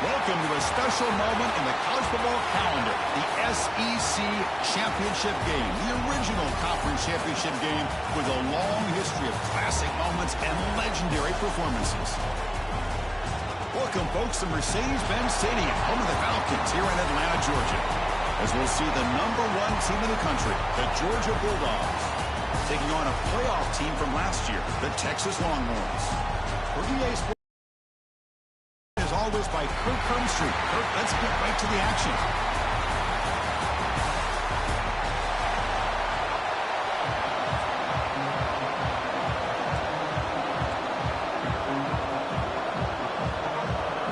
Welcome to a special moment in the college football calendar, the SEC Championship game, the original conference championship game with a long history of classic moments and legendary performances. Welcome, folks, to Mercedes-Benz Stadium, home of the Falcons here in Atlanta, Georgia, as we'll see the #1 team in the country, the Georgia Bulldogs, taking on a playoff team from last year, the Texas Longhorns. For EA Sports, as always, by Kirk Hermstreet. Kirk, let's get right to the action.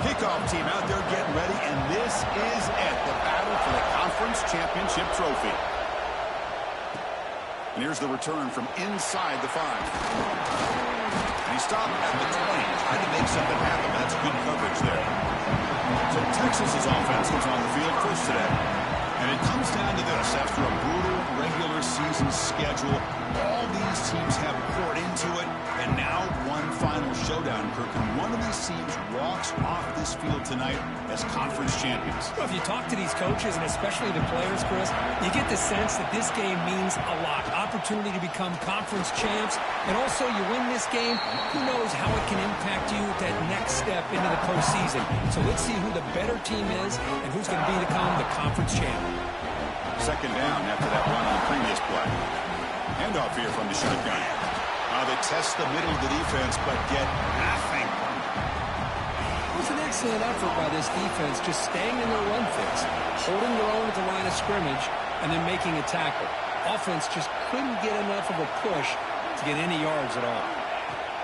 Kickoff team out there getting ready, and this is it, the battle for the conference championship trophy. And here's the return from inside the 5. And he stopped at the 20, trying to make something happen. That's good coverage there. So Texas's offense comes on the field first today. And it comes down to this. After a brutal regular season schedule, all these teams have poured into it, and now one final showdown, Kirk. And one of these teams walks off this field tonight as conference champions. Well, if you talk to these coaches, and especially the players, Chris, you get the sense that this game means a lot. Opportunity to become conference champs, and also you win this game, who knows how it can impact you at that next step into the postseason. So let's see who the better team is and who's going to become the conference champ. Second down after that run on the previous play. Handoff here from the shotgun. They test the middle of the defense, but get nothing. It was an excellent effort by this defense, just staying in their run fix, holding their own at the line of scrimmage, and then making a tackle. Offense just couldn't get enough of a push to get any yards at all.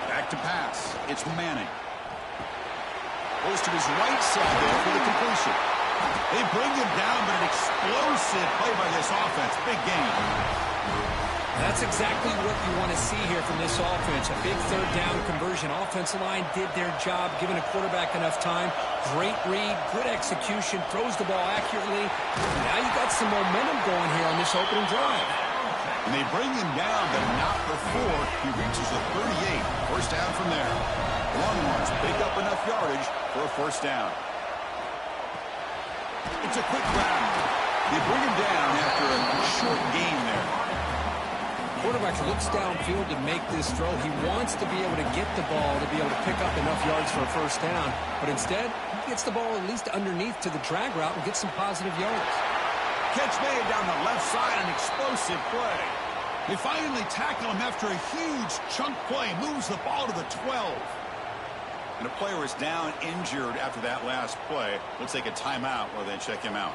Back to pass. It's Manning. Goes to his right side there for the completion. They bring him down, but an explosive play by this offense. Big game. That's exactly what you want to see here from this offense. A big third down conversion. Offensive line did their job, giving a quarterback enough time. Great read, good execution, throws the ball accurately. Now you got some momentum going here on this opening drive. And they bring him down, but not before he reaches the 38. First down from there. Longhorns pick up enough yardage for a first down. It's a quick round. They bring him down after a short gain there. Quarterback looks downfield to make this throw. He wants to be able to get the ball to be able to pick up enough yards for a first down. But instead, he gets the ball at least underneath to the drag route and gets some positive yards. Catch made down the left side, an explosive play. They finally tackle him after a huge chunk play. Moves the ball to the 12. And a player is down injured after that last play. We'll take a timeout while they check him out.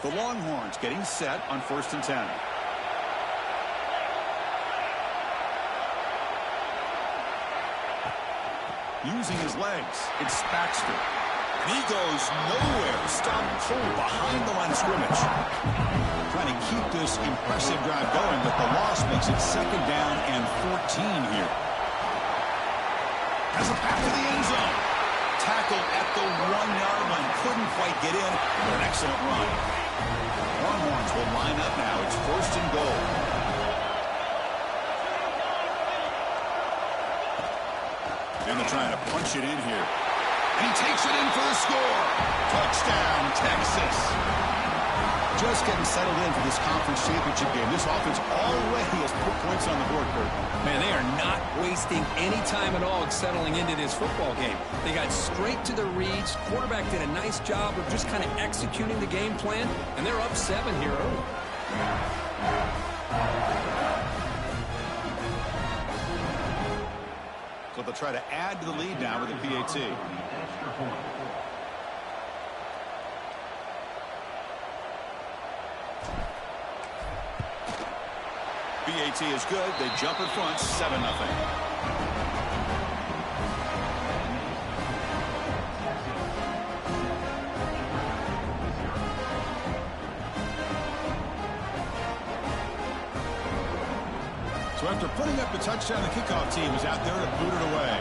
The Longhorns getting set on 1st and 10. Using his legs, it's Baxter. And he goes nowhere. Stop cold behind the line of scrimmage. Trying to keep this impressive drive going, but the loss makes it 2nd down and 14 here. Has a pass to the end zone. Tackle at the 1-yard line. Couldn't quite get in, but an excellent run. Longhorns will line up now. It's 1st and goal. And they're trying to punch it in here. And he takes it in for the score. Touchdown, Texas. Just getting settled in for this conference championship game. This offense already has put points on the board, Kurt. Man, they are not wasting any time at all settling into this football game. They got straight to the reads. Quarterback did a nice job of just kind of executing the game plan, and they're up 7 here early. So they'll try to add to the lead now with a PAT. PAT is good. They jump in front, 7-0. So after putting up the touchdown, the kickoff team is out there to boot it away.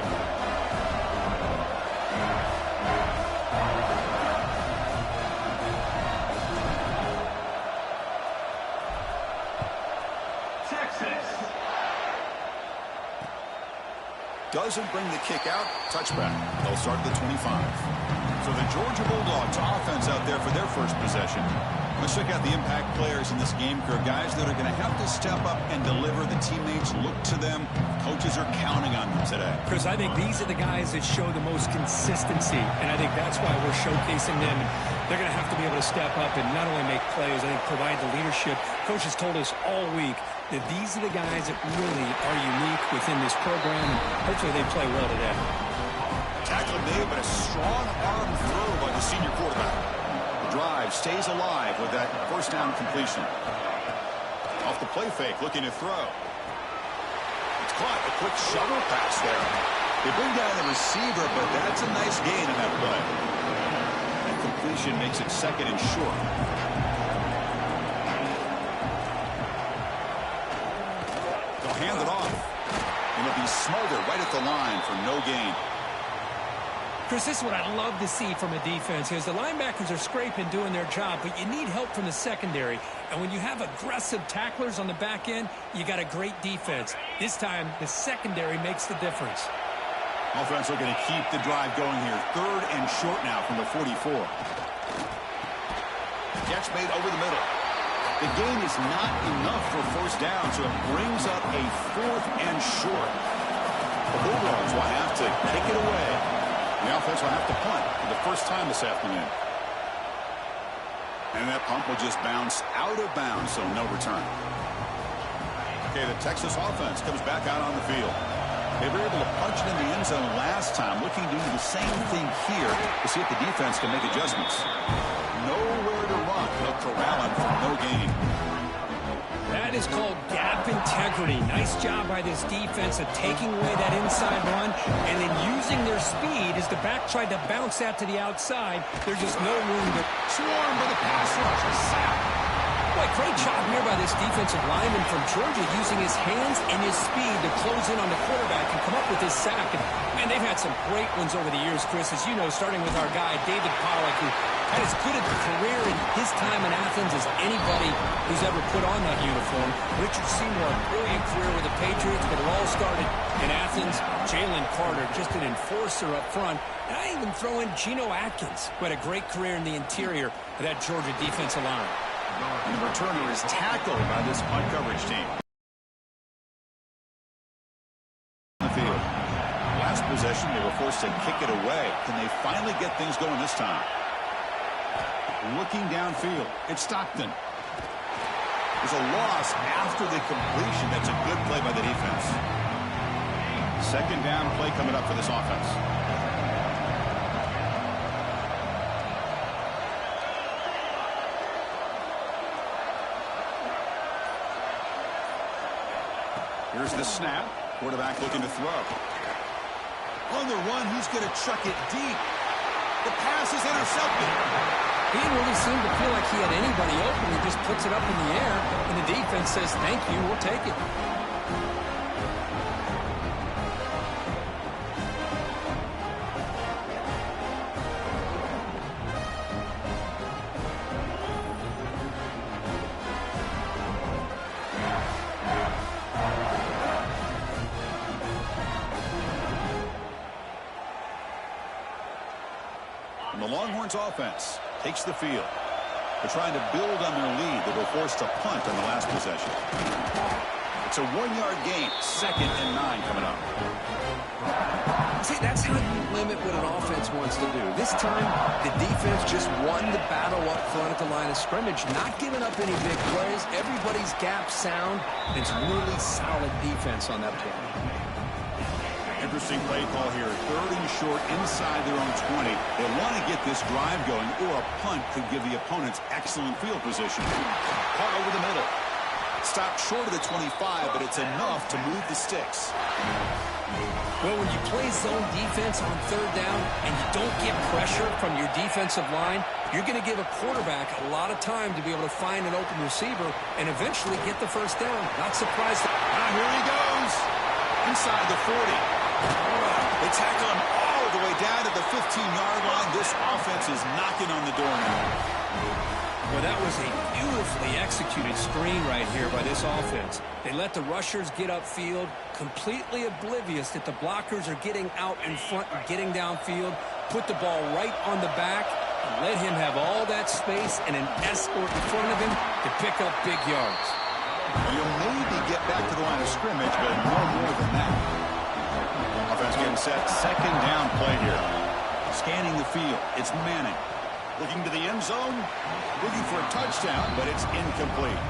Doesn't bring the kick out. Touchback. They'll start at the 25. So the Georgia Bulldogs offense out there for their first possession. Let's check out the impact players in this game, crew. Guys that are going to have to step up and deliver. The teammates look to them. Coaches are counting on them today. Chris, I think these are the guys that show the most consistency, and I think that's why we're showcasing them. They're going to have to be able to step up and not only make plays, I think provide the leadership. Coaches told us all week that these are the guys that really are unique within this program, and hopefully they play well today. Tackle made, but a strong arm throw by the senior quarterback. The drive stays alive with that first down completion. Off the play fake, looking to throw. It's caught. A quick shovel pass there. They bring down the receiver, but that's a nice gain in that play. That completion makes it second and short. They'll hand it off. And it'll be smothered right at the line for no gain. Chris, this is what I love to see from a defense is the linebackers are scraping, doing their job, but you need help from the secondary. And when you have aggressive tacklers on the back end, you got a great defense. This time, the secondary makes the difference. Offense looking to keep the drive going here. Third and short now from the 44. Catch made over the middle. The gain is not enough for first down, so it brings up a fourth and short. The Bulldogs will have to kick it away. The offense will have to punt for the first time this afternoon. And that punt will just bounce out of bounds, so no return. Okay, the Texas offense comes back out on the field. They were able to punch it in the end zone last time, looking to do the same thing here to see if the defense can make adjustments. Nowhere to run. They'll corral him for no gain. That is called gap integrity. Nice job by this defense of taking away that inside run and then using their speed as the back tried to bounce out to the outside. There's just no room to swarm with a pass rush. A sack. Boy, great job here by this defensive lineman from Georgia using his hands and his speed to close in on the quarterback and come up with this sack. And, man, they've had some great ones over the years, Chris, as you know, starting with our guy, David Pollock, who had as good a career in his time in Athens as anybody who's ever put on that uniform. Richard Seymour, a brilliant career with the Patriots, but it all started in Athens. Jalen Carter, just an enforcer up front. And I even throw in Geno Atkins, who had a great career in the interior of that Georgia defensive line. And the returner is tackled by this punt coverage team. On the field. Last possession, they were forced to kick it away. Can they finally get things going this time? Looking downfield, it's Stockton. There's a loss after the completion. That's a good play by the defense. Second down play coming up for this offense. Here's the snap. Quarterback looking to throw. On the run, he's going to chuck it deep. The pass is intercepted. He didn't really seem to feel like he had anybody open. He just puts it up in the air, and the defense says, thank you, we'll take it. And the Longhorns offense takes the field. They're trying to build on their lead. They were forced to punt on the last possession. It's a 1-yard gain. 2nd and 9 coming up. See, that's how you limit what an offense wants to do. This time, the defense just won the battle up front at the line of scrimmage, not giving up any big plays. Everybody's gap sound. It's really solid defense on that play. Interesting play call here. 3rd and short inside their own 20. They want to get this drive going, or a punt could give the opponents excellent field position. Caught over the middle. Stopped short of the 25, but it's enough to move the sticks. Well, when you play zone defense on 3rd down and you don't get pressure from your defensive line, you're going to give a quarterback a lot of time to be able to find an open receiver and eventually get the first down. Not surprised. Here he goes. Inside the 40. They tackle him all all the way down to the 15-yard line. This offense is knocking on the door now. Well, that was a beautifully executed screen right here by this offense. They let the rushers get upfield, completely oblivious that the blockers are getting out in front and getting downfield, put the ball right on the back, and let him have all that space and an escort in front of him to pick up big yards. You'll maybe get back to the line of scrimmage, but no more than that. Offense getting set. Second down play here. Scanning the field. It's Manning. Looking to the end zone. Looking for a touchdown, but it's incomplete.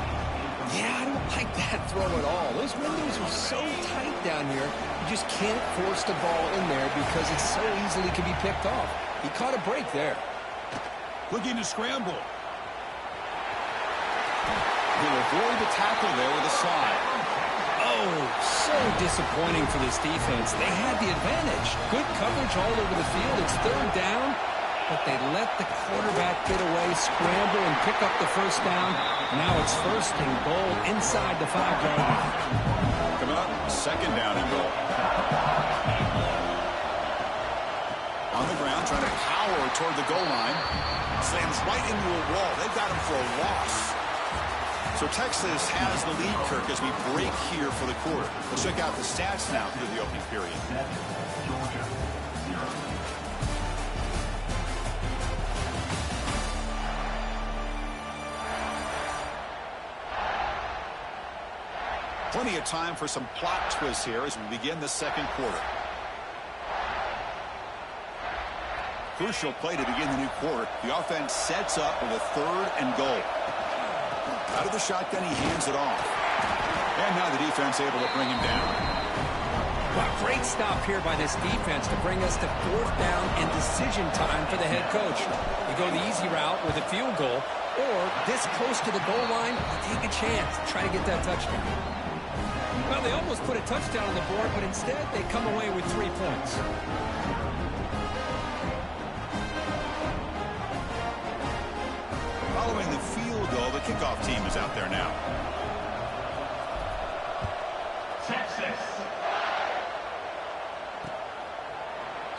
Yeah, I don't like that throw at all. Those windows are so tight down here. You just can't force the ball in there because it so easily can be picked off. He caught a break there. Looking to scramble. He'll avoid the tackle there with a slide. Oh, so disappointing for this defense. They had the advantage. Good coverage all over the field. It's third down, but they let the quarterback get away, scramble, and pick up the first down. Now it's first and goal inside the 5-yard line. Come up, second down and goal. On the ground, trying to power toward the goal line. Slams right into a wall. They've got him for a loss. So Texas has the lead, Kirk, as we break here for the quarter. Let's check out the stats now through the opening period. Georgia, 0. Plenty of time for some plot twists here as we begin the second quarter. Crucial play to begin the new quarter. The offense sets up with a third and goal. Out of the shotgun, he hands it off. And now the defense able to bring him down. Well, great stop here by this defense to bring us to fourth down and decision time for the head coach. You go the easy route with a field goal, or this close to the goal line, you take a chance. Try to get that touchdown. Well, they almost put a touchdown on the board, but instead they come away with 3 points. Following the field goal, the kickoff team is out there now. Texas.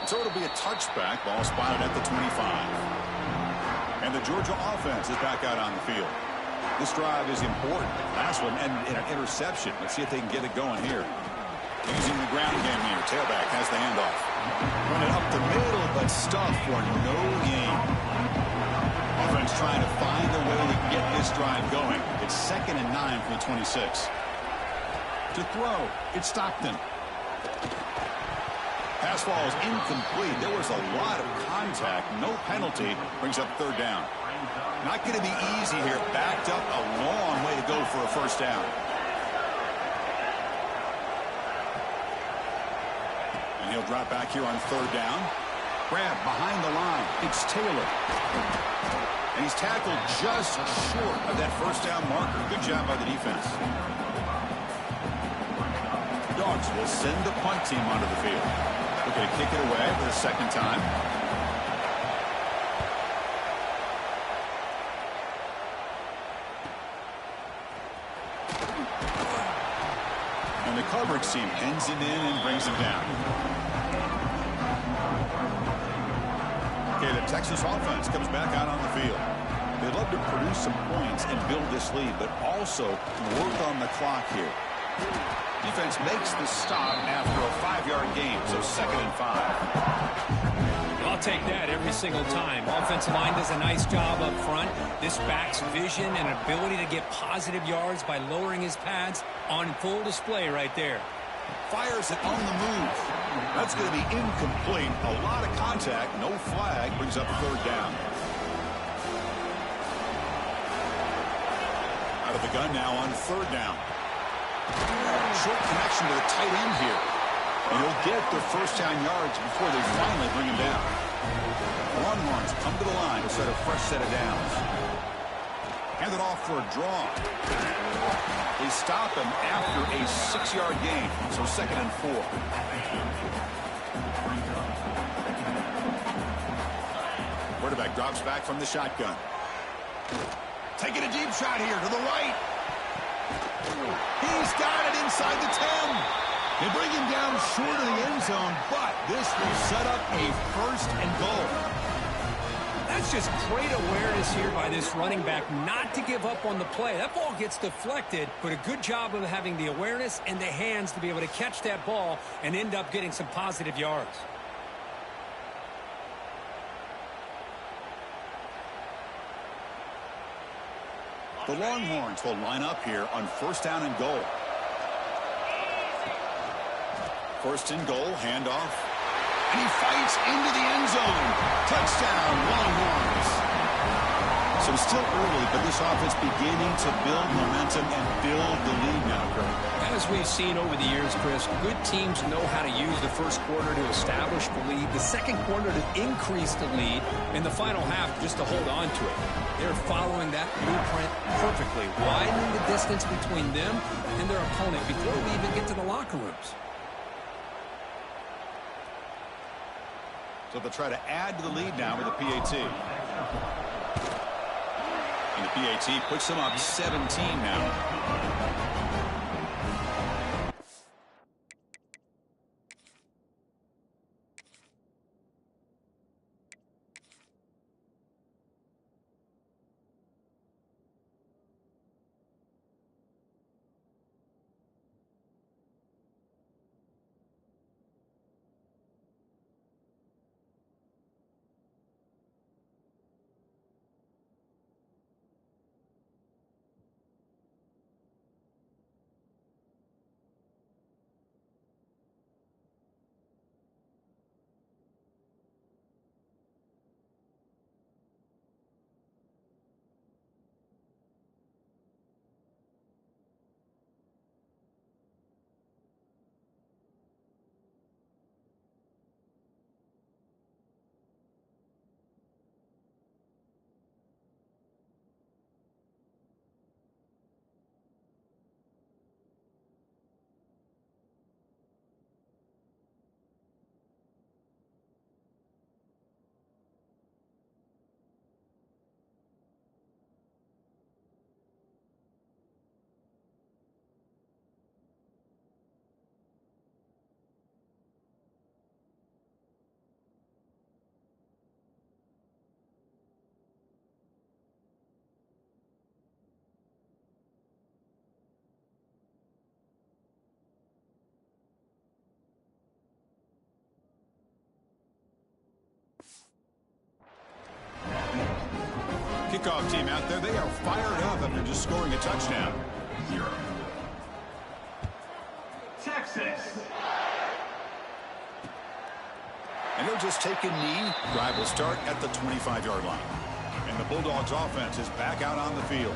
So it'll be a touchback. Ball spotted at the 25. And the Georgia offense is back out on the field. This drive is important. Last one ended in an interception. Let's see if they can get it going here. Using the ground game here. Tailback has the handoff. Running up the middle, but stuffed for no gain. Offense trying to find a way to get this drive going. It's 2nd and 9 from the 26. To throw, it's Stockton. Pass ball is incomplete. There was a lot of contact. No penalty. Brings up third down. Not going to be easy here. Backed up a long way to go for a first down. And he'll drop back here on third down. Grab behind the line. It's Taylor. And he's tackled just short of that first down marker. Good job by the defense. Dogs will send the punt team onto the field. Looking to kick it away for the second time. And the coverage team pins him in and brings him down. Okay, the Texas offense comes back out on the field. They'd love to produce some points and build this lead, but also work on the clock here. Defense makes the stop after a 5-yard gain, so 2nd and 5. I'll take that every single time. Offensive line does a nice job up front. This back's vision and ability to get positive yards by lowering his pads on full display right there. Fires it on the move. That's going to be incomplete. A lot of contact, no flag, brings up third down. Out of the gun now on third down. Short connection to the tight end here. And he'll get the first down yards before they finally bring him down. Longhorns come to the line to set a fresh set of downs. Hand it off for a draw. They stop him after a 6-yard gain, so 2nd and 4. Quarterback drops back from the shotgun. Taking a deep shot here to the right. He's got it inside the 10. They bring him down fell short of the end zone, but this will set up a 1st and goal. That's just great awareness here by this running back not to give up on the play. That ball gets deflected, but a good job of having the awareness and the hands to be able to catch that ball and end up getting some positive yards. The Longhorns will line up here on 1st down and goal. 1st and goal, handoff. And he fights into the end zone. Touchdown, Longhorns. So still early, but this offense beginning to build momentum and build the lead now, Kurt. As we've seen over the years, Chris, good teams know how to use the first quarter to establish the lead, the second quarter to increase the lead, and the final half just to hold on to it. They're following that blueprint perfectly, widening the distance between them and their opponent before we even get to the locker rooms. So they'll try to add to the lead now with a PAT. And the PAT puts them up 17 now. Kickoff team out there, they are fired up after just scoring a touchdown. Texas. And he'll just take a knee. Drive will start at the 25-yard line. And the Bulldogs offense is back out on the field.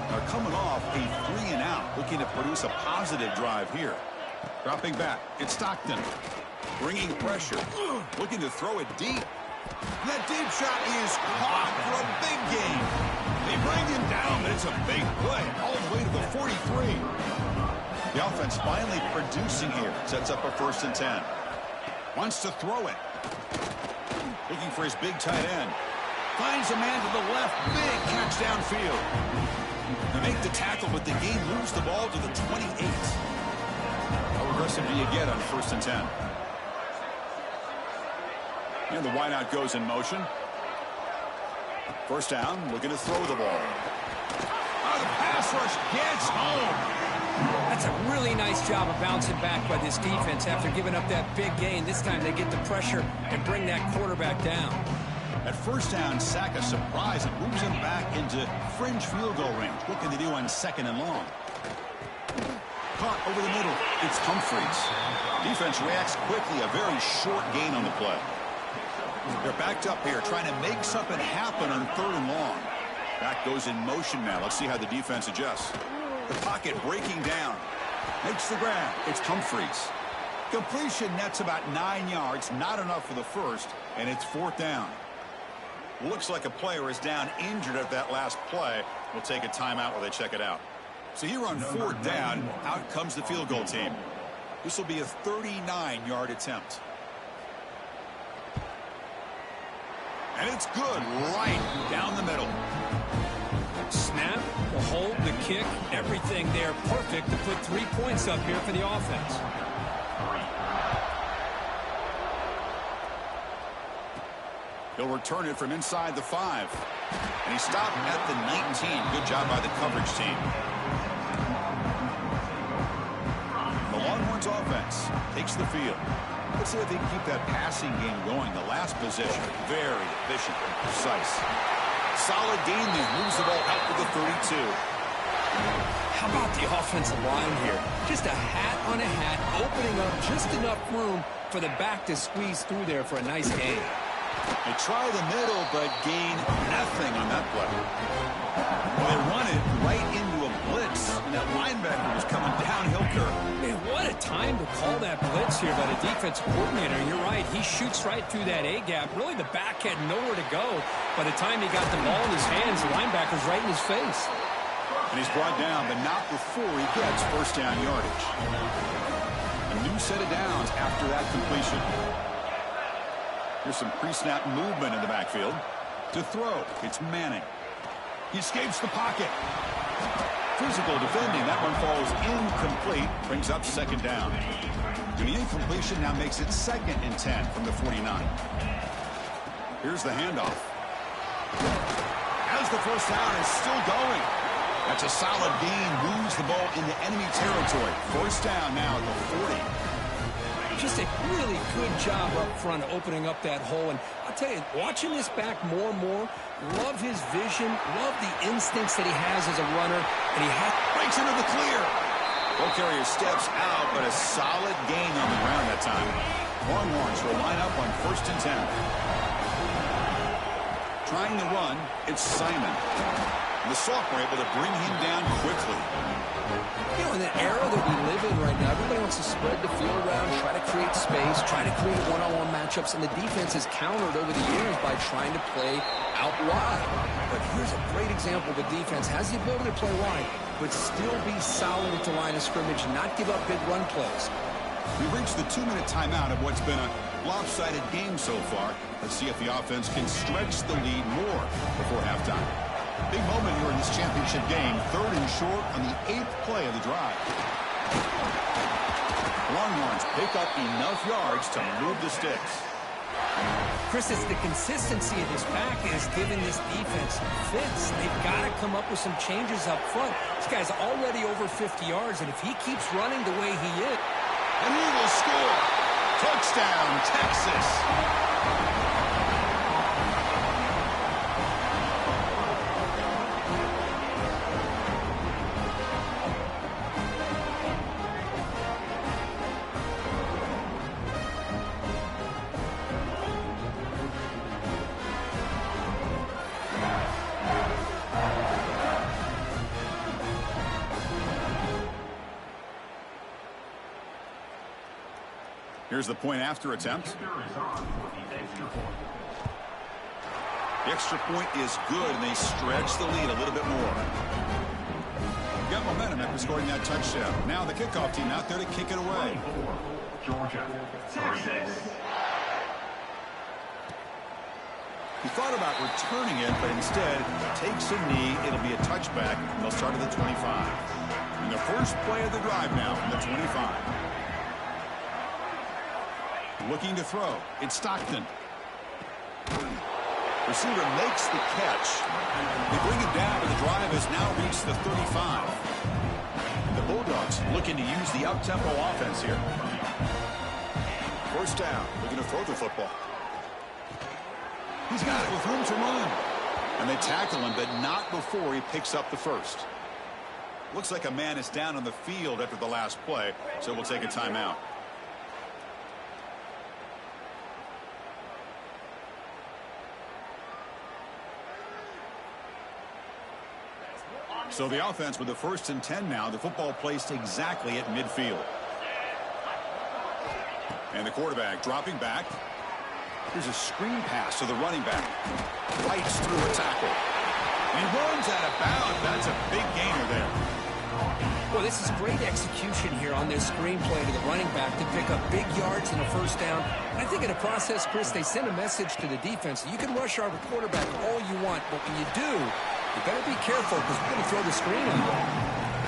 They're coming off a 3-and-out, looking to produce a positive drive here. Dropping back, it's Stockton. Bringing pressure, looking to throw it deep. That deep shot is caught for a big gain. They bring him down, but it's a big play all the way to the 43. The offense finally producing here. Sets up a 1st and 10. Wants to throw it. Looking for his big tight end. Finds a man to the left. Big catch downfield. They make the tackle, but the game moves the ball to the 28. How aggressive do you get on 1st and 10? And the wideout goes in motion. 1st down, looking to throw the ball. Oh, the pass rush gets home. That's a really nice job of bouncing back by this defense after giving up that big gain. This time they get the pressure and bring that quarterback down. At 1st down, sack a surprise. It moves him back into fringe field goal range. Looking to do on 2nd and long. Caught over the middle. It's Humphreys. Defense reacts quickly. A very short gain on the play. They're backed up here, trying to make something happen on 3rd and long. Back goes in motion now. Let's see how the defense adjusts. The pocket breaking down. Makes the grab. It's Humphreys. Completion nets about 9 yards. Not enough for the first, and it's 4th down. Looks like a player is down injured at that last play. We'll take a timeout while they check it out. So here on 4th down, out comes the field goal team. This will be a 39-yard attempt. And it's good right down the middle. Snap, the hold, the kick, everything there perfect to put 3 points up here for the offense. He'll return it from inside the 5. And he stopped at the 19. Good job by the coverage team. The Longhorns offense takes the field. Let's see if they can keep that passing game going. The last possession, very efficient and precise. Solid game there. Moves the ball out to the 32. How about the offensive line here? Just a hat on a hat, opening up just enough room for the back to squeeze through there for a nice gain. They try the middle, but gain nothing on that play. Well, they run it right into a blitz, and that linebacker was coming downhill curve. Man, what a time to call that blitz here by the defensive coordinator. And you're right, he shoots right through that A-gap. Really, the back had nowhere to go. By the time he got the ball in his hands, the linebacker's right in his face. And he's brought down, but not before he gets first down yardage. A new set of downs after that completion. Here's some pre-snap movement in the backfield. To throw, it's Manning. He escapes the pocket. Physical defending. That one falls incomplete. Brings up second down. And the incompletion now makes it 2nd and 10 from the 49. Here's the handoff. As the first down is still going. That's a solid gain. Moves the ball into enemy territory. First down now at the 40. Just a really good job up front opening up that hole. And I'll tell you, watching this back more and more, love his vision, love the instincts that he has as a runner. And he breaks into the clear. Ball carrier steps out, but a solid gain on the ground that time. Longhorns will line up on 1st and 10. Trying to run, it's Simon. And the sophomore able to bring him down quickly. You know, in the era that we live in right now, everybody wants to spread the field around, try to create space, try to create one-on-one matchups, and the defense has countered over the years by trying to play out wide. But here's a great example. The defense has the ability to play wide, but still be solid at the line of scrimmage and not give up big run plays. We've reached the 2-minute timeout of what's been a lopsided game so far. Let's see if the offense can stretch the lead more before halftime. Big moment here in this championship game. 3rd and short on the 8th play of the drive. Longhorns pick up enough yards to move the sticks. Chris, it's the consistency of this back that has given this defense fits. They've got to come up with some changes up front. This guy's already over 50 yards, and if he keeps running the way he is... And he will score. Touchdown, Texas. Here's the point after attempt. The extra point is good, and they stretch the lead a little bit more. Got momentum after scoring that touchdown. Now the kickoff team out there to kick it away. Georgia, Texas. He thought about returning it, but instead takes a knee. It'll be a touchback. They'll start at the 25. And the first play of the drive now from the 25. Looking to throw. It's Stockton. Receiver makes the catch. They bring it down, but the drive has now reached the 35. The Bulldogs looking to use the up-tempo offense here. First down. Looking to throw the football. He's got it with room to run. And they tackle him, but not before he picks up the first. Looks like a man is down on the field after the last play, so we'll take a timeout. So the offense with the 1st and 10 now. The football placed exactly at midfield. And the quarterback dropping back. Here's a screen pass to the running back. Fights through a tackle. And runs out of bounds. That's a big gainer there. Well, this is great execution here on this screen play to the running back to pick up big yards and a first down. And I think in the process, Chris, they send a message to the defense. You can rush our quarterback all you want, but when you do, you better be careful because we're going to throw the screen on you.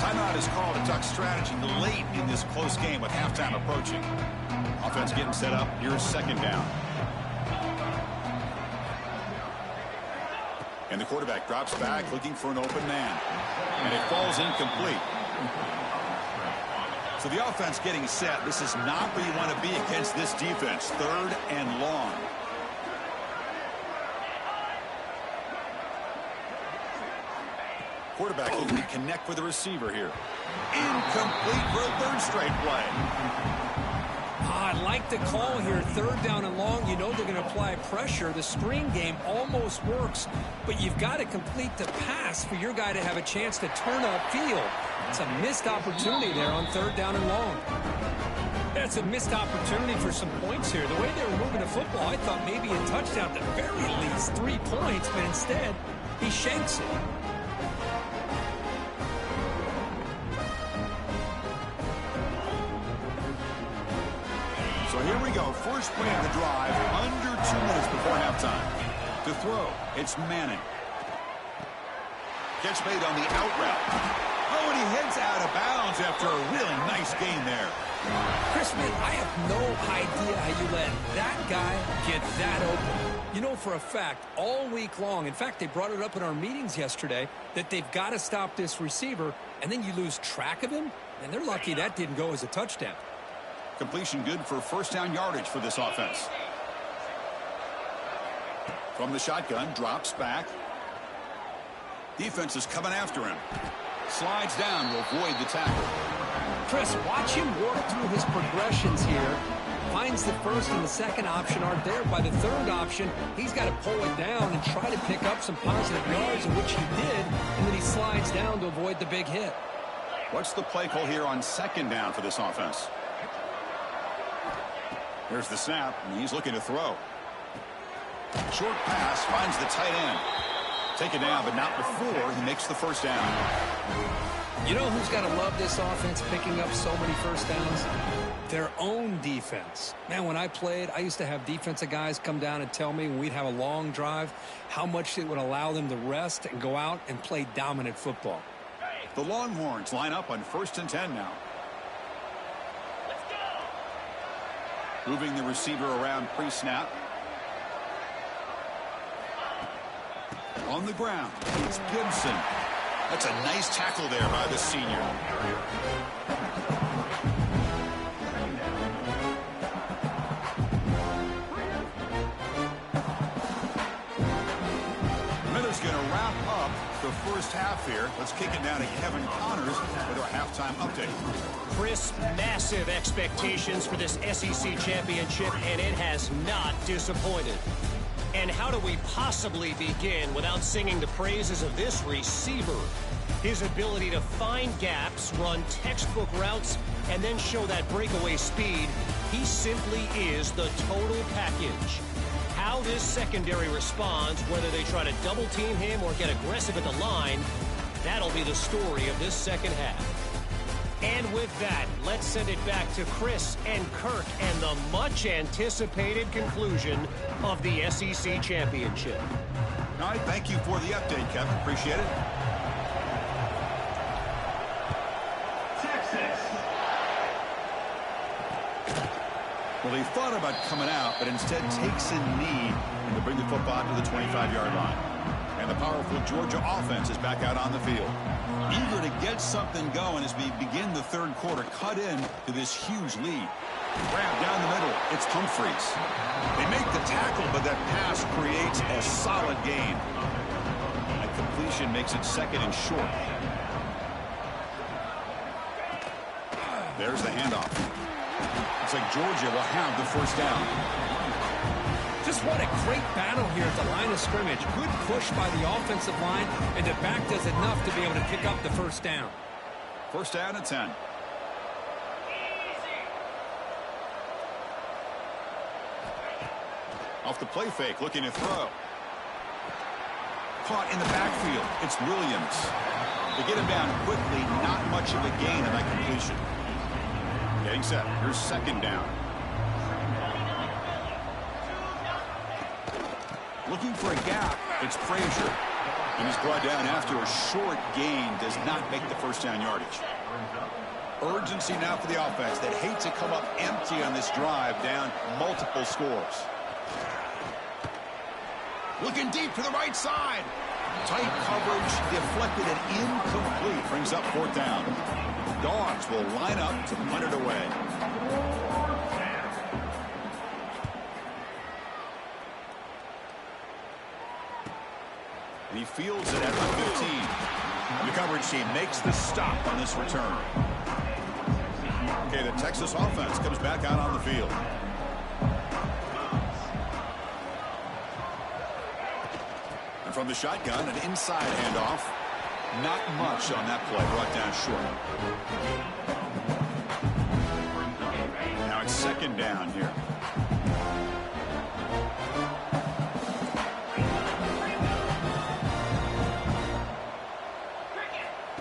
Timeout is called. A duck strategy late in this close game with halftime approaching. Offense getting set up. Here's second down. And the quarterback drops back looking for an open man. And it falls incomplete. So the offense getting set. This is not where you want to be against this defense. 3rd and long. Quarterback looking to connect with the receiver here. Incomplete for a 3rd straight play. I like the call here. 3rd down and long. You know they're going to apply pressure. The screen game almost works, but you've got to complete the pass for your guy to have a chance to turn upfield. It's a missed opportunity there on 3rd down and long. That's a missed opportunity for some points here. The way they were moving the football, I thought maybe a touchdown, at the very least 3 points, but instead he shanks it. So here we go. First play of the drive, under 2 minutes before halftime. To throw, it's Manning. Catch made on the out route. Oh, and he heads out of bounds after a really nice gain there. Chris, man, I have no idea how you let that guy get that open. You know for a fact, all week long, in fact, they brought it up in our meetings yesterday, that they've got to stop this receiver, and then you lose track of him, and they're lucky that didn't go as a touchdown. Completion good for 1st down yardage for this offense. From the shotgun, drops back. Defense is coming after him. Slides down to avoid the tackle. Chris, watch him work through his progressions here. Finds the 1st and the 2nd option aren't there. By the 3rd option, he's got to pull it down and try to pick up some positive yards, in which he did, and then he slides down to avoid the big hit. What's the play call here on 2nd down for this offense? There's the snap, and he's looking to throw. Short pass finds the tight end. Take it down, but not before he makes the 1st down. You know who's got to love this offense picking up so many 1st downs? Their own defense. Man, when I played, I used to have defensive guys come down and tell me when we'd have a long drive how much it would allow them to rest and go out and play dominant football. The Longhorns line up on 1st and 10 now. Moving the receiver around pre-snap. On the ground, it's Gibson. That's a nice tackle there by the senior. Miller's going to wrap up the 1st half here. Let's kick it down to Kevin Connors with our halftime update. Chris, massive expectations for this SEC championship, and it has not disappointed. And how do we possibly begin without singing the praises of this receiver? His ability to find gaps, run textbook routes, and then show that breakaway speed. He simply is the total package. How this secondary responds, whether they try to double team him or get aggressive at the line, that'll be the story of this 2nd half. And with that, let's send it back to Chris and Kirk and the much-anticipated conclusion of the SEC Championship. All right, thank you for the update, Kevin. Appreciate it. Texas. Well, he thought about coming out, but instead takes a knee to bring the football to the 25-yard line. And the powerful Georgia offense is back out on the field. Eager to get something going as we begin the 3rd quarter. Cut in to this huge lead. Grab down the middle. It's Humphreys. They make the tackle, but that pass creates a solid gain. That completion makes it 2nd and short. There's the handoff. Looks like Georgia will have the 1st down. Just what a great battle here at the line of scrimmage. Good push by the offensive line, and the back does enough to be able to pick up the 1st down. 1st down and 10. Off the play fake, looking to throw. Caught in the backfield. It's Williams. They get him down quickly. Not much of a gain in that completion. Getting set. Here's 2nd down. Looking for a gap. It's Frazier. And he's brought down after a short gain. Does not make the 1st down yardage. Urgency now for the offense. That hate to come up empty on this drive, down multiple scores. Looking deep to the right side. Tight coverage, deflected and incomplete. Brings up 4th down. Dogs will line up to punt it away. He fields it at the 15. The coverage team makes the stop on this return. Okay, the Texas offense comes back out on the field. And from the shotgun, an inside handoff. Not much on that play, brought down short. Now it's 2nd down here.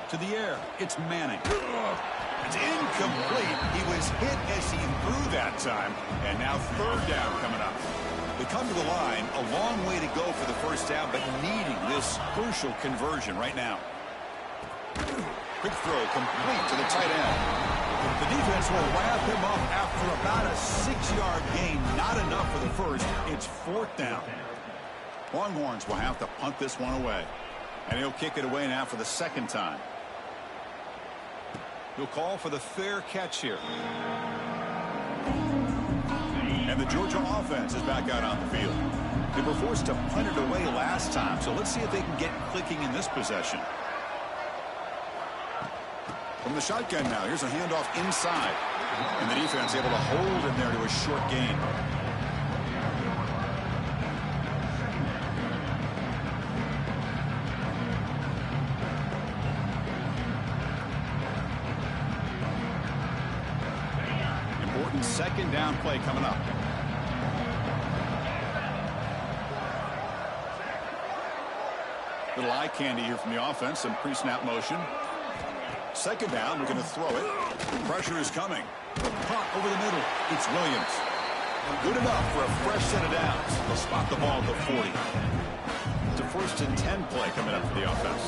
To the air, it's Manning. It's incomplete. He was hit as he threw that time. And now 3rd down coming up. They come to the line, a long way to go for the 1st down, but needing this crucial conversion right now. Quick throw complete to the tight end. The defense will wrap him up after about a 6-yard gain. Not enough for the 1st. It's 4th down. Longhorns will have to punt this one away. And he'll kick it away now for the 2nd time. He'll call for the fair catch here. And the Georgia offense is back out on the field. They were forced to punt it away last time, so let's see if they can get clicking in this possession. From the shotgun now, here's a handoff inside. And the defense able to hold him there to a short gain. Important 2nd down play coming up. Little eye candy here from the offense, some pre-snap motion. 2nd down, we're going to throw it. The pressure is coming. The punt over the middle. It's Williams. Good enough for a fresh set of downs. They'll spot the ball at the 40. It's a 1st and 10 play coming up for the offense.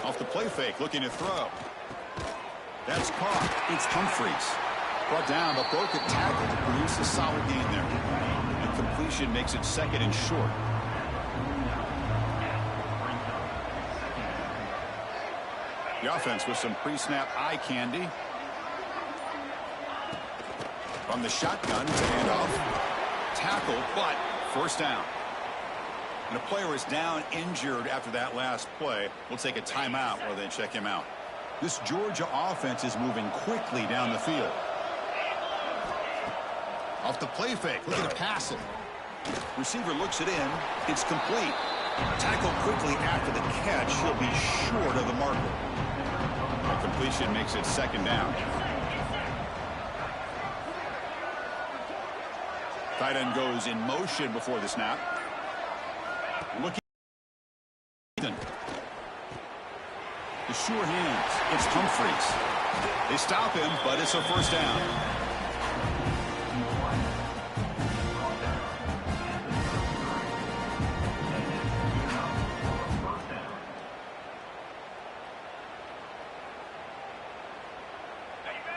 Off the play fake, looking to throw. That's caught. It's Humphreys. Brought down, but broke a tackle to produce a solid gain there. And completion makes it 2nd and short. The offense with some pre-snap eye candy. From the shotgun to handoff. Tackle, but 1st down. And a player is down injured after that last play. We'll take a timeout while they check him out. This Georgia offense is moving quickly down the field. Off the play fake, looking to pass it. Receiver looks it in. It's complete. Tackled quickly after the catch. He'll be short of the marker. The completion makes it 2nd down. Tight end goes in motion before the snap. Looking. The sure hands. It's Humphreys. They stop him, but it's a 1st down.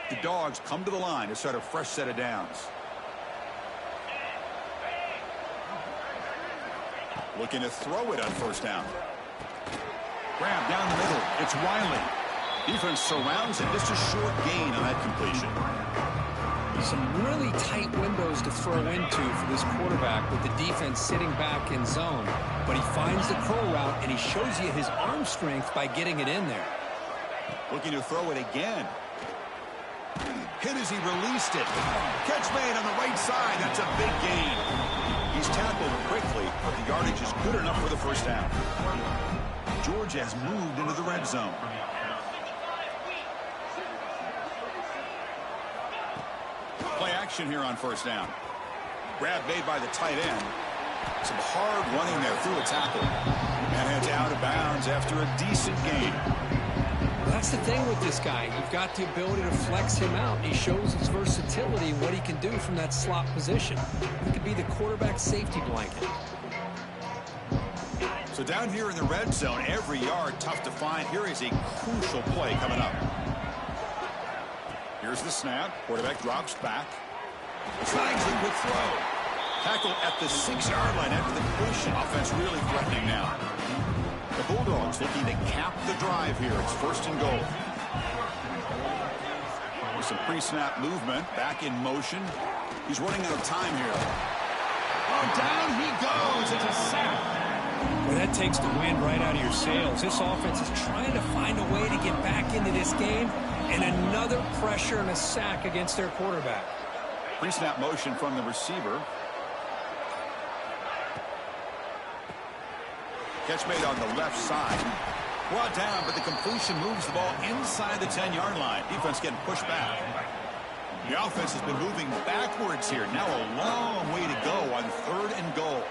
The Dogs come to the line to start a fresh set of downs. Looking to throw it on 1st down. Grab down the middle. It's Wiley. Defense surrounds him. Just a short gain on that completion. Some really tight windows to throw into for this quarterback with the defense sitting back in zone. But he finds the curl route, and he shows you his arm strength by getting it in there. Looking to throw it again. Hit as he released it. Catch made on the right side. That's a big gain. He's tackled quickly, but the yardage is good enough for the 1st down. Georgia has moved into the red zone. Play action here on 1st down. Grab made by the tight end. Some hard running there through a tackle. And heads out of bounds after a decent gain. That's the thing with this guy. You've got the ability to flex him out. He shows his versatility and what he can do from that slot position. He could be the quarterback safety blanket. So down here in the red zone, every yard tough to find. Here is a crucial play coming up. Here's the snap. Quarterback drops back. Slides in with throw. Tackle at the 6-yard line after the completion. Offense really threatening now. The Bulldogs looking to cap the drive here. It's 1st and goal. With some pre-snap movement. Back in motion. He's running out of time here. Oh, down he goes. It's a sack. Well, that takes the wind right out of your sails. This offense is trying to find a way to get back into this game, and another pressure and a sack against their quarterback. Pre-snap motion from the receiver. Catch made on the left side. Brought down, but the completion moves the ball inside the 10-yard line. Defense getting pushed back. The offense has been moving backwards here. Now a long way to go on 3rd and goal.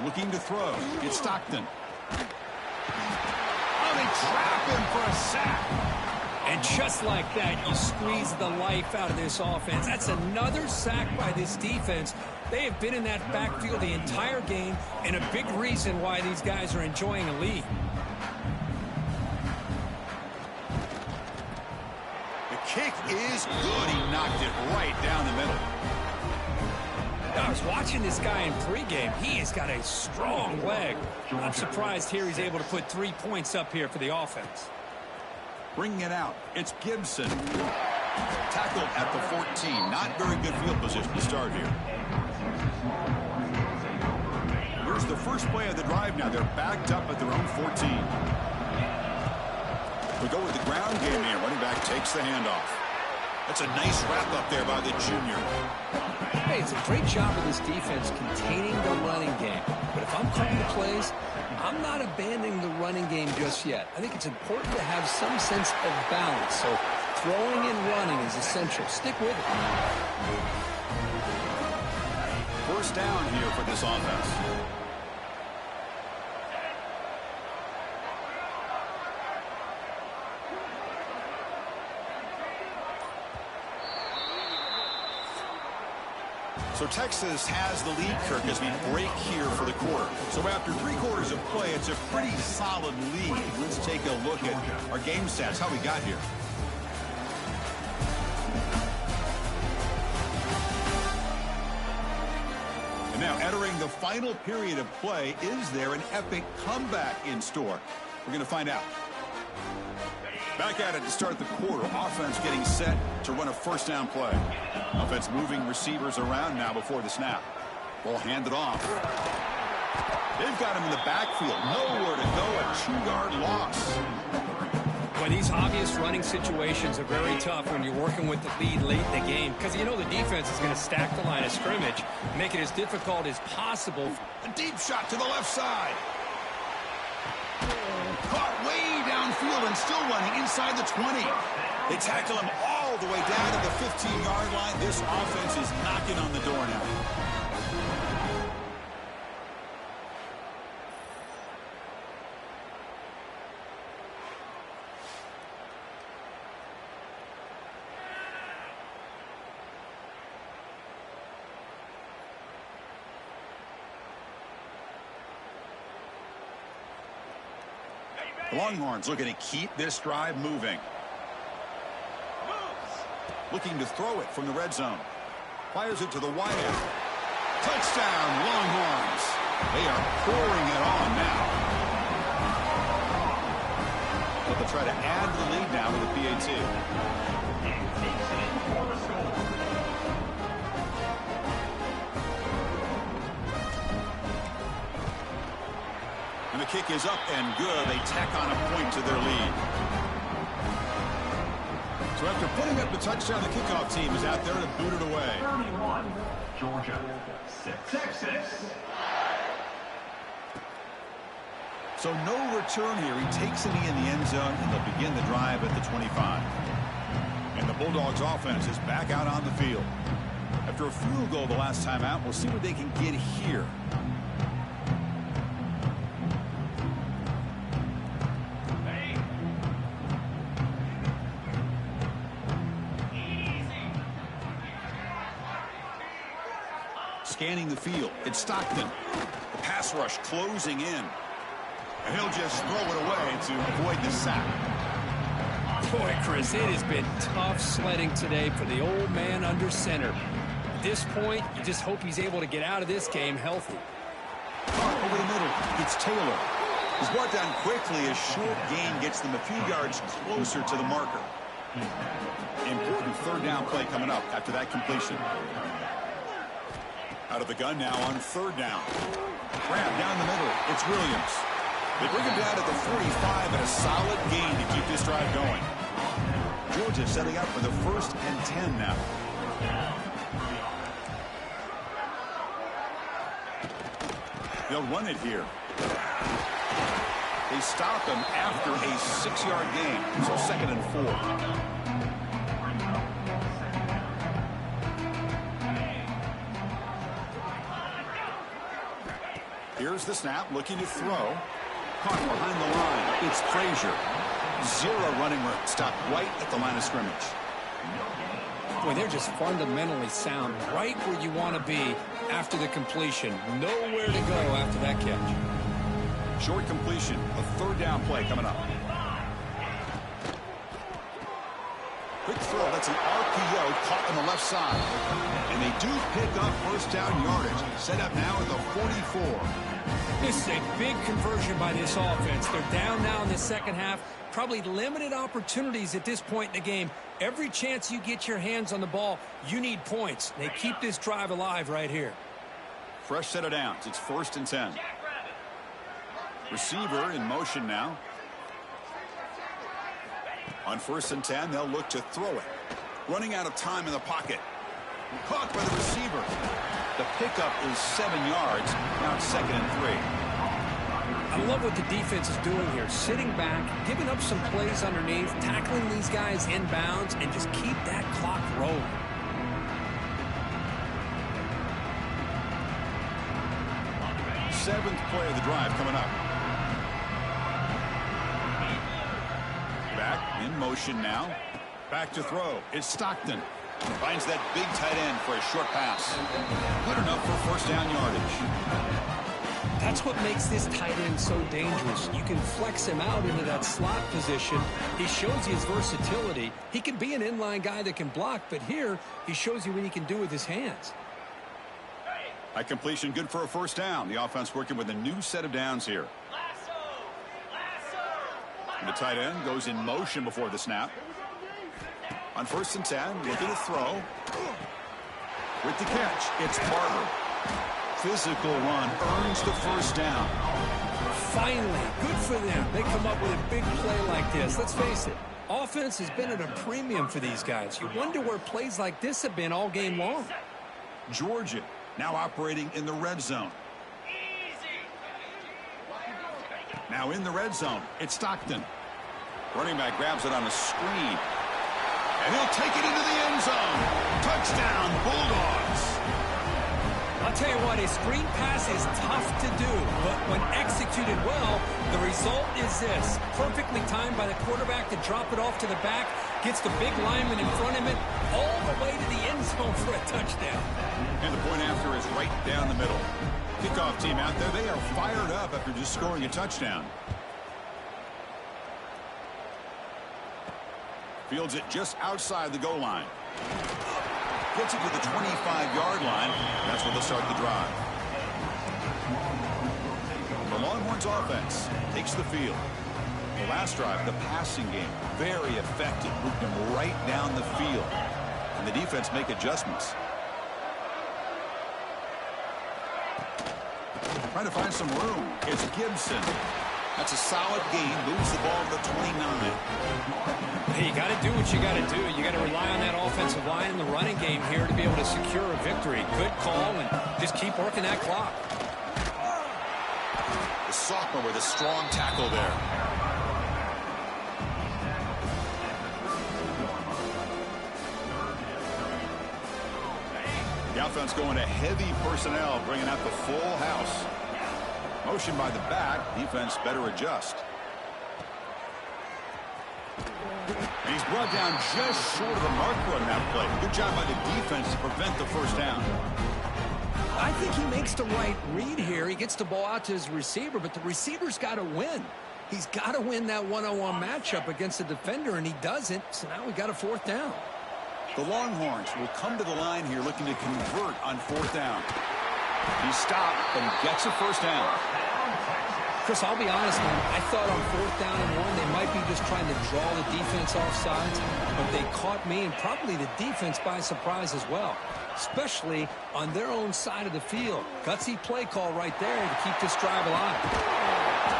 Looking to throw. It's Stockton. Oh, they trap him for a sack. And just like that, you squeeze the life out of this offense. That's another sack by this defense. They have been in that backfield the entire game, and a big reason why these guys are enjoying a lead. The kick is good. He knocked it right down the middle. I was watching this guy in pregame. He has got a strong leg. I'm surprised here he's able to put 3 points up here for the offense. Bringing it out. It's Gibson. Tackled at the 14. Not very good field position to start here. Here's the first play of the drive now. They're backed up at their own 14. We go with the ground game here. Running back takes the handoff. That's a nice wrap up there by the junior. Hey, it's a great job of this defense containing the running game. But if I'm calling the plays, I'm not abandoning the running game just yet. I think it's important to have some sense of balance. So throwing and running is essential. Stick with it. First down here for this offense. So Texas has the lead, Kirk, as we break here for the quarter. So after 3 quarters of play, it's a pretty solid lead. Let's take a look at our game stats, how we got here. And now entering the final period of play, is there an epic comeback in store? We're going to find out. Back at it to start the quarter. Offense getting set to run a first down play. Offense moving receivers around now before the snap. Ball handed off. They've got him in the backfield. Nowhere to go. A 2-yard loss. Well, these obvious running situations are very tough when you're working with the lead late in the game, because you know the defense is going to stack the line of scrimmage, make it as difficult as possible. A deep shot to the left side. Caught way downfield and still running inside the 20. They tackle him all the way down to the 15-yard line. This offense is knocking on the door now. The Longhorns looking to keep this drive moving. Looking to throw it from the red zone. Fires it to the wide end. Touchdown, Longhorns. They are pouring it on now. But they'll try to add the lead now with a PAT. And the kick is up and good. They tack on a point to their lead. So after putting up the touchdown, the kickoff team is out there to boot it away. 31, Georgia, 6. Texas. So no return here. He takes it in the end zone, and they'll begin the drive at the 25. And the Bulldogs offense is back out on the field. After a field goal the last time out, we'll see what they can get here. Scanning the field. It's Stockton. The pass rush closing in. And he'll just throw it away to avoid the sack. Boy, Chris, it has been tough sledding today for the old man under center. At this point, you just hope he's able to get out of this game healthy. Over the middle, it's Taylor. He's brought down quickly. A short gain gets them a few yards closer to the marker. Important third down play coming up after that completion. Out of the gun now on third down. Grab down the middle. It's Williams. They bring him down at the 45 and a solid gain to keep this drive going. Georgia setting up for the 1st and 10 now. They'll run it here. They stop him after a 6-yard gain, so 2nd and 4. Here's the snap, looking to throw. Caught behind the line. It's Frazier. 0 running room. Stopped right at the line of scrimmage. Boy, they're just fundamentally sound, right where you want to be after the completion. Nowhere to go after that catch. Short completion. A third down play coming up. Quick throw. That's an RPO caught on the left side. And they do pick up first down yardage. Set up now at the 44. This is a big conversion by this offense. They're down now in the second half. Probably limited opportunities at this point in the game. Every chance you get your hands on the ball, you need points. They keep this drive alive right here. Fresh set of downs. It's 1st and 10. Receiver in motion now. On 1st and 10, they'll look to throw it. Running out of time in the pocket. Caught by the receiver. The pickup is 7 yards. Now it's 2nd and 3. I love what the defense is doing here. Sitting back, giving up some plays underneath, tackling these guys inbounds, and just keep that clock rolling. Seventh play of the drive coming up. Back in motion now. Back to throw. It's Stockton. Finds that big tight end for a short pass. Good enough for first down yardage. That's what makes this tight end so dangerous. You can flex him out into that slot position. He shows you his versatility. He can be an inline guy that can block, but here he shows you what he can do with his hands. That completion good for a first down. The offense working with a new set of downs here. And the tight end goes in motion before the snap. On 1st and 10, looking to throw. With the catch, it's Barber. Physical run earns the first down. Finally, good for them. They come up with a big play like this. Let's face it, offense has been at a premium for these guys. You wonder where plays like this have been all game long. Georgia now operating in the red zone. Now in the red zone, it's Stockton. Running back grabs it on a screen. And he'll take it into the end zone. Touchdown, Bulldogs. I'll tell you what, a screen pass is tough to do, but when executed well, the result is this. Perfectly timed by the quarterback to drop it off to the back, gets the big lineman in front of it, all the way to the end zone for a touchdown. And the point after is right down the middle. Kickoff team out there, they are fired up after just scoring a touchdown. Fields it just outside the goal line. Gets it to the 25-yard line. That's where they'll start the drive. The Longhorns offense takes the field. The last drive, the passing game, very effective. Moved them right down the field. And the defense make adjustments. Trying to find some room. It's Gibson. That's a solid gain. Moves the ball to the 29. Hey, you got to do what you got to do. You got to rely on that offensive line in the running game here to be able to secure a victory. Good call, and just keep working that clock. The sophomore with a strong tackle there. The offense going to heavy personnel, bringing out the full house. Motion by the back. Defense better adjust. And he's brought down just short of the marker on that play. Good job by the defense to prevent the first down. I think he makes the right read here. He gets the ball out to his receiver, but the receiver's got to win. He's got to win that one-on-one matchup against the defender, and he doesn't, so now we got a fourth down. The Longhorns will come to the line here looking to convert on fourth down. He stopped, but he gets a first down. Chris, I'll be honest, man. I thought on fourth down and 1, they might be just trying to draw the defense off sides, but they caught me and probably the defense by surprise as well, especially on their own side of the field. Gutsy play call right there to keep this drive alive.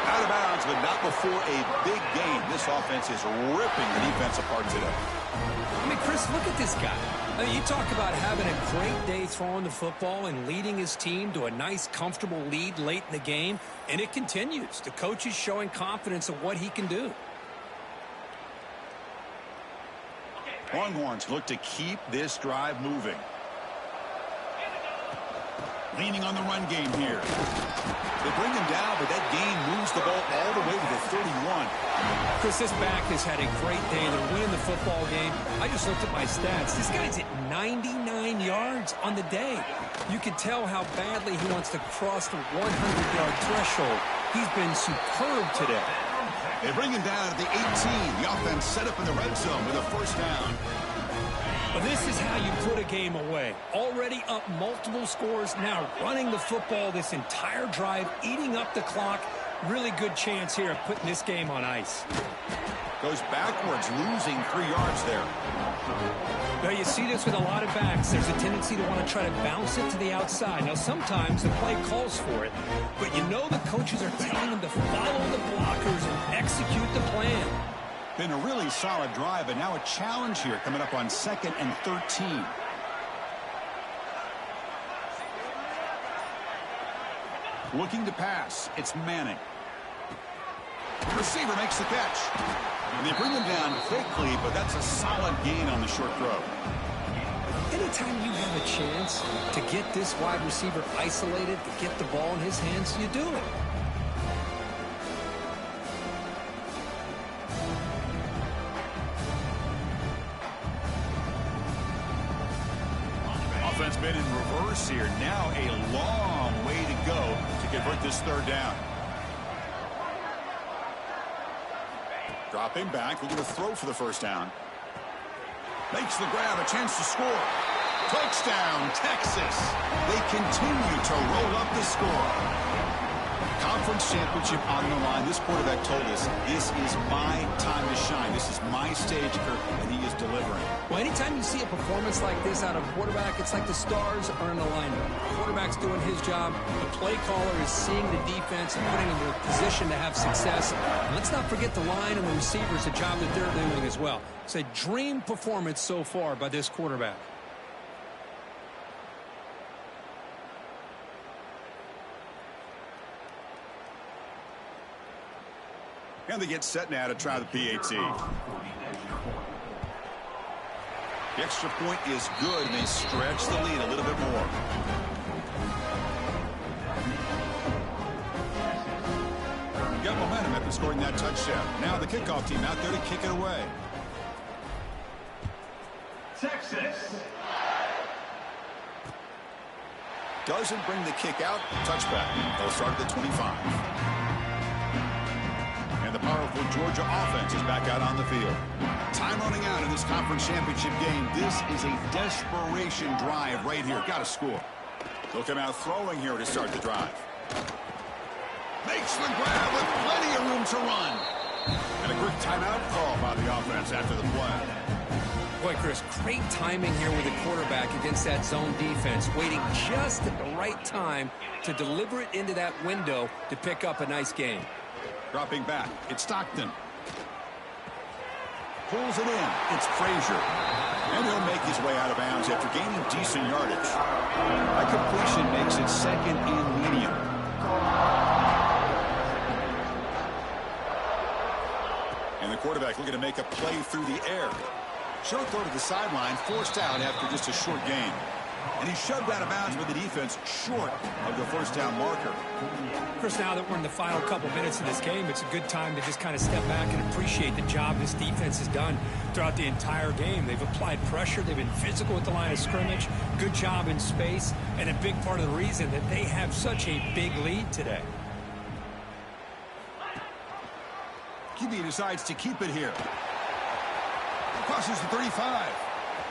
Out of bounds, but not before a big gain. This offense is ripping the defense apart today. I mean, Chris, look at this guy. I mean, you talk about having a great day throwing the football and leading his team to a nice, comfortable lead late in the game, and it continues. The coach is showing confidence of what he can do. Longhorns look to keep this drive moving. Leaning on the run game here. They bring him down, but that gain moves the ball all the way to the 31. Chris, this back has had a great day. They're winning the football game. I just looked at my stats. This guy's at 99 yards on the day. You can tell how badly he wants to cross the 100-yard threshold. He's been superb today. They bring him down at the 18. The offense set up in the red zone with a first down. But this is how you put a game away. Already up multiple scores, now running the football this entire drive, eating up the clock. Really good chance here of putting this game on ice. Goes backwards, losing 3 yards there. Now you see this with a lot of backs. There's a tendency to want to try to bounce it to the outside. Now sometimes the play calls for it, but you know the coaches are telling them to follow the blockers and execute the plan. Been a really solid drive, and now a challenge here coming up on 2nd and 13. Looking to pass. It's Manning. The receiver makes the catch. And they bring him down quickly, but that's a solid gain on the short throw. Anytime you have a chance to get this wide receiver isolated, to get the ball in his hands, you do it. Offense been in reverse here. Now a long way to go to convert this third down. Dropping back, looking to throw for the first down. Makes the grab, a chance to score. Touchdown, Texas. They continue to roll up the score. Conference championship on the line. This quarterback told us, this is my time to shine. This is my stage, Kirk, and he is delivering. Well, anytime you see a performance like this out of a quarterback, it's like the stars are in alignment. The quarterback's doing his job. The play caller is seeing the defense and putting them in a position to have success. And let's not forget the line and the receivers, the job that they're doing as well. It's a dream performance so far by this quarterback. And they get set now to try the PAT. The extra point is good, and they stretch the lead a little bit more. Got momentum after scoring that touchdown. Now the kickoff team out there to kick it away. Texas. Doesn't bring the kick out. Touchback. They'll start at the 25. And the powerful Georgia offense is back out on the field. Time running out in this conference championship game. This is a desperation drive right here. Got to score. They'll come out throwing here to start the drive. Makes the grab with plenty of room to run. And a quick timeout call by the offense after the play. Boy, Chris, great timing here with the quarterback against that zone defense, waiting just at the right time to deliver it into that window to pick up a nice game. Dropping back, it's Stockton. Pulls it in, it's Frazier. And he'll make his way out of bounds after gaining decent yardage. That completion makes it 2nd and medium. And the quarterback looking to make a play through the air. Short throw to the sideline, forced out after just a short gain. And he shoved out of bounds with the defense short of the first down marker. Chris, now that we're in the final couple minutes of this game, it's a good time to just kind of step back and appreciate the job this defense has done throughout the entire game. They've applied pressure. They've been physical at the line of scrimmage. Good job in space. And a big part of the reason that they have such a big lead today. QB decides to keep it here. Crosses the 35.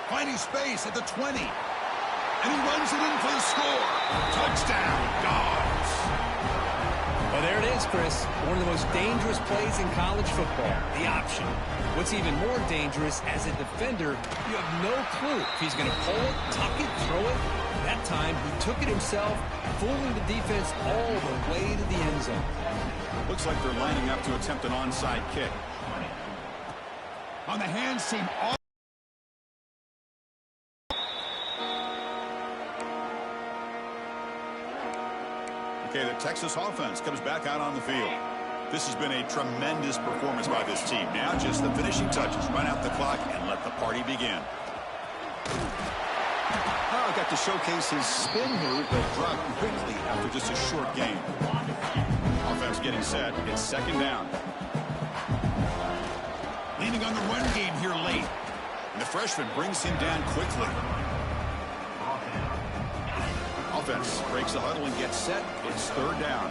Finding space at the 20. And he runs it in for the score. Touchdown, Dogs. Well, there it is, Chris. One of the most dangerous plays in college football, the option. What's even more dangerous, as a defender, you have no clue if he's going to pull it, tuck it, throw it. That time, he took it himself, fooling the defense all the way to the end zone. Looks like they're lining up to attempt an onside kick. On the hands team. Okay, the Texas offense comes back out on the field. This has been a tremendous performance by this team. Now just the finishing touches. Run out the clock and let the party begin. Oh, got to showcase his spin move, but dropped quickly after just a short game. Offense getting set. It's second down. Leaning on the run game here late. And the freshman brings him down quickly. Offense breaks the huddle and gets set. It's third down.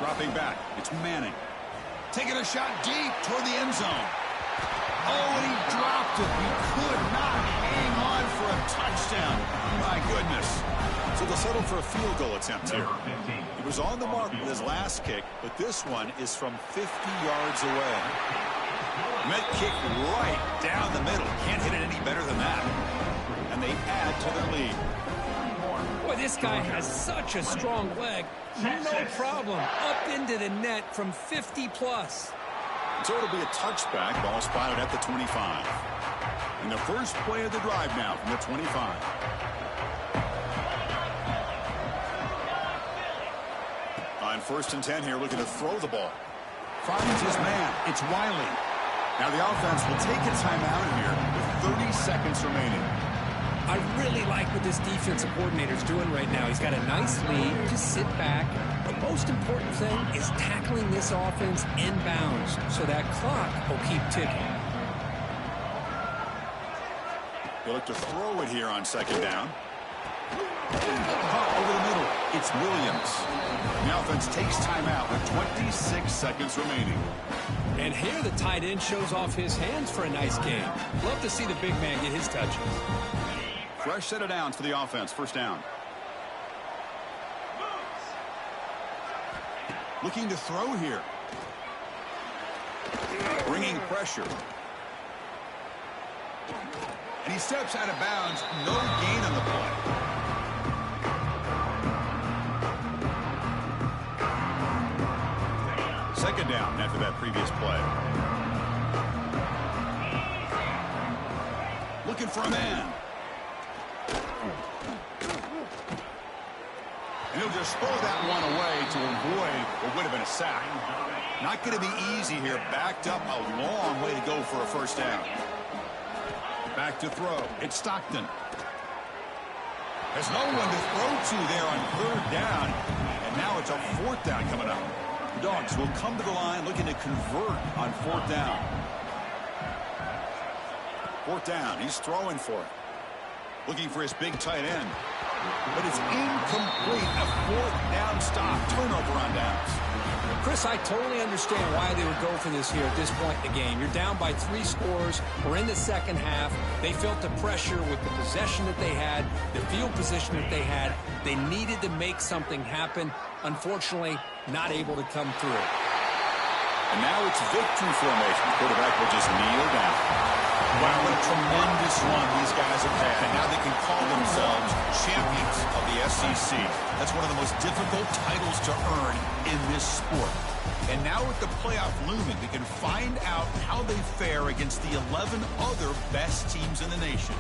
Dropping back. It's Manning. Taking a shot deep toward the end zone. Oh, and he dropped it. He could not hang on for a touchdown. My goodness. So they'll settle for a field goal attempt here. He was on the mark with his last kick, but this one is from 50 yards away. Met kick right down the middle. Can't hit it any better than that. And they add to their lead. Boy, this guy has such a strong leg. No problem. Up into the net from 50 plus. So it'll be a touchback. Ball spotted at the 25. And the first play of the drive now from the 25. On 1st and 10 here, looking to throw the ball. Finds his man. It's Wiley. Now the offense will take a timeout here with 30 seconds remaining. I really like what this defensive coordinator's doing right now. He's got a nice lead. Just sit back. The most important thing is tackling this offense inbounds so that clock will keep ticking. They look to throw it here on second down. Over the middle. It's Williams. The offense takes timeout with 26 seconds remaining. And here the tight end shows off his hands for a nice game. Love to see the big man get his touches. Fresh set of downs for the offense. First down. Looking to throw here. Bringing pressure. And he steps out of bounds. No gain on the play. Second down after that previous play. Looking for a man. And he'll just throw that one away to avoid what would have been a sack. Not going to be easy here. Backed up a long way to go for a first down. Back to throw. It's Stockton. There's no one to throw to there on third down. And now it's a fourth down coming up. The Dogs will come to the line looking to convert on fourth down. Fourth down. He's throwing for it. Looking for his big tight end. But it's incomplete. A fourth down stop. Turnover on downs. Chris, I totally understand why they would go for this here at this point in the game. You're down by 3 scores. We're in the second half. They felt the pressure with the possession that they had, the field position that they had. They needed to make something happen. Unfortunately, not able to come through. And now it's victory formation. The quarterback will just kneel down. Wow, what a tremendous run these guys have had. And now they can call themselves champions of the SEC. That's one of the most difficult titles to earn in this sport. And now with the playoff looming, we can find out how they fare against the 11 other best teams in the nation.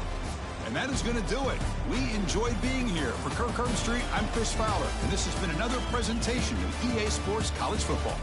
And that is going to do it. We enjoyed being here. For Kirk Street, I'm Chris Fowler. And this has been another presentation of EA Sports College Football.